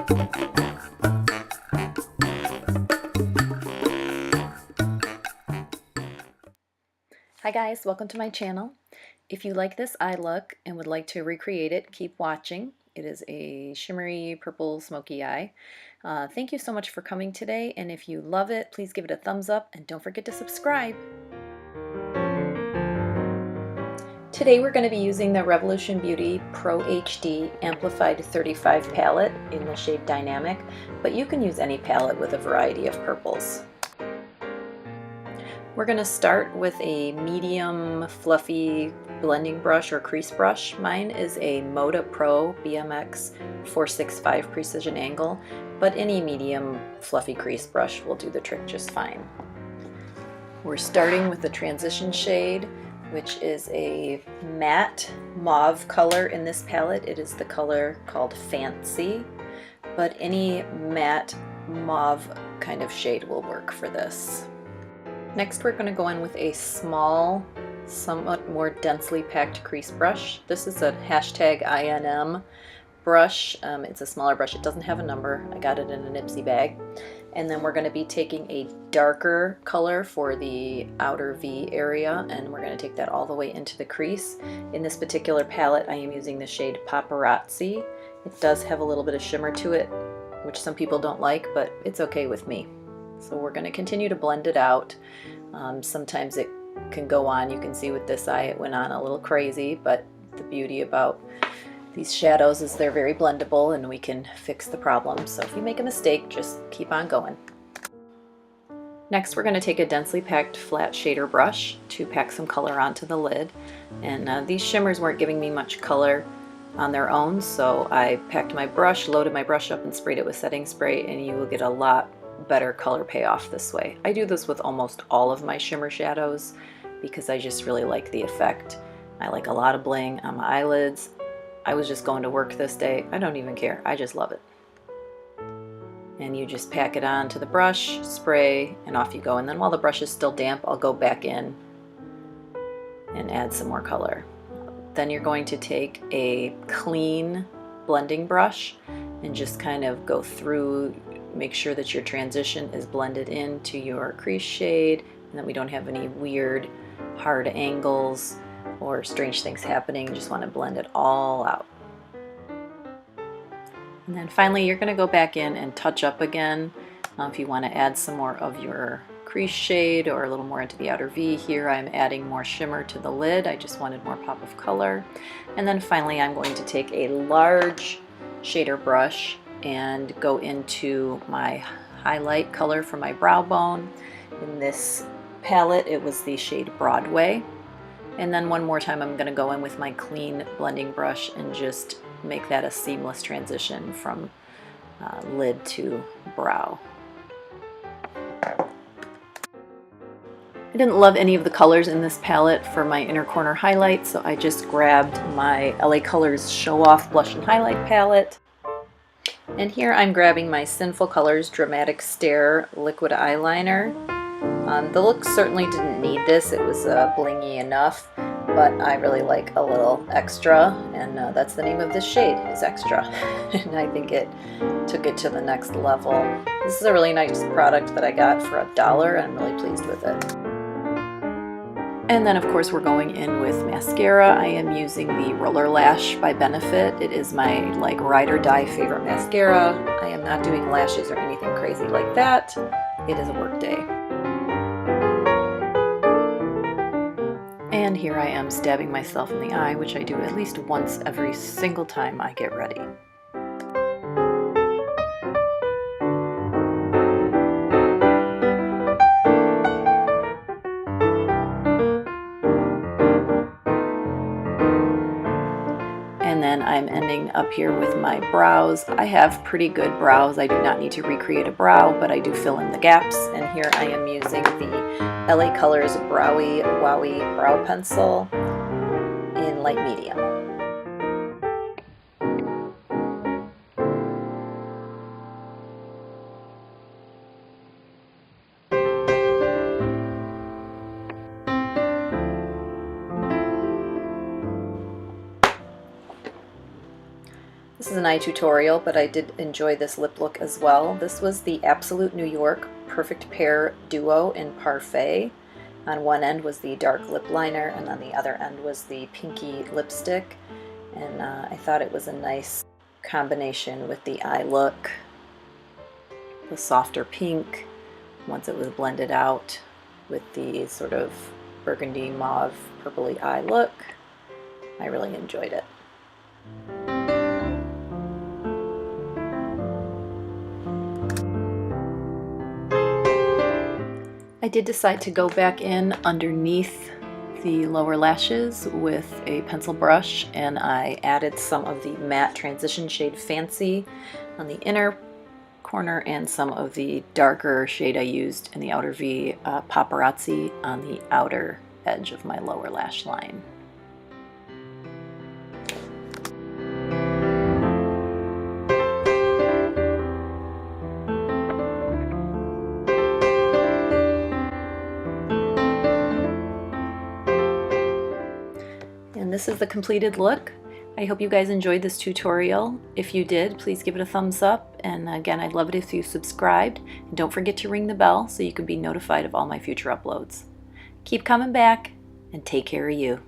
Hi guys, welcome to my channel. If you like this eye look and would like to recreate it, keep watching. It is a shimmery purple smoky eye. Thank you so much for coming today, and if you love it, please give it a thumbs up and don't forget to subscribe. Today we're going to be using the Revolution Beauty Pro HD Amplified 35 palette in the shade Dynamic, but you can use any palette with a variety of purples. We're going to start with a medium fluffy blending brush or crease brush. Mine is a Moda Pro BMX 465 precision angle, but any medium fluffy crease brush will do the trick just fine. We're starting with the transition shade, which is a matte mauve color in this palette. It is the color called Fancy, but any matte mauve kind of shade will work for this. Next, we're going to go in with a small, somewhat more densely packed crease brush. This is a hashtag INM brush. It's a smaller brush. It doesn't have a number. I got it in a Nipsey bag. And then we're going to be taking a darker color for the outer V area, and we're going to take that all the way into the crease. In this particular palette, I am using the shade Paparazzi. It does have a little bit of shimmer to it, which some people don't like, but it's okay with me. So we're going to continue to blend it out. Sometimes it can go on. You can see with this eye it went on a little crazy, but the beauty about these shadows is they're very blendable and we can fix the problem. So if you make a mistake, just keep on going. Next, we're going to take a densely packed flat shader brush to pack some color onto the lid. And these shimmers weren't giving me much color on their own, so I packed my brush, loaded my brush up and sprayed it with setting spray, and you will get a lot better color payoff this way. I do this with almost all of my shimmer shadows because I just really like the effect. I like a lot of bling on my eyelids. I was just going to work this day. I don't even care. I just love it. And you just pack it on to the brush, spray, and off you go. And then while the brush is still damp, I'll go back in and add some more color. Then you're going to take a clean blending brush and just kind of go through, make sure that your transition is blended into your crease shade and that we don't have any weird hard angles or strange things happening. You just want to blend it all out. And then finally you're going to go back in and touch up again if you want to add some more of your crease shade or a little more into the outer V. Here I'm adding more shimmer to the lid. I just wanted more pop of color. And then finally I'm going to take a large shader brush and go into my highlight color for my brow bone. In this palette it was the shade Broadway. And then one more time I'm going to go in with my clean blending brush and just make that a seamless transition from lid to brow. I didn't love any of the colors in this palette for my inner corner highlight, so I just grabbed my LA Colors Show Off Blush and Highlight palette. And here I'm grabbing my Sinful Colors Dramatic Stare Liquid Eyeliner. The look certainly didn't need this. It was blingy enough, but I really like a little extra, and that's the name of this shade, is Extra. And I think it took it to the next level. This is a really nice product that I got for $1, and I'm really pleased with it. And then of course we're going in with mascara. I am using the Roller Lash by Benefit. It is my like ride or die favorite mascara. I am not doing lashes or anything crazy like that. It is a work day. And here I am stabbing myself in the eye, which I do at least once every single time I get ready. And then I'm ending up here with my brows. I have pretty good brows. I do not need to recreate a brow, but I do fill in the gaps. And here I am using the LA Colors Browy Wowie Brow Pencil in light medium. This is an eye tutorial, but I did enjoy this lip look as well. This was the Absolute New York Perfect Pair Duo in Parfait. On one end was the dark lip liner, and on the other end was the pinky lipstick. And I thought it was a nice combination with the eye look. The softer pink, once it was blended out with the sort of burgundy mauve purpley eye look. I really enjoyed it. I did decide to go back in underneath the lower lashes with a pencil brush, and I added some of the matte transition shade Fancy on the inner corner and some of the darker shade I used in the outer V, Paparazzi, on the outer edge of my lower lash line. And this is the completed look. I hope you guys enjoyed this tutorial. If you did, please give it a thumbs up. And again, I'd love it if you subscribed. And don't forget to ring the bell so you can be notified of all my future uploads. Keep coming back and take care of you.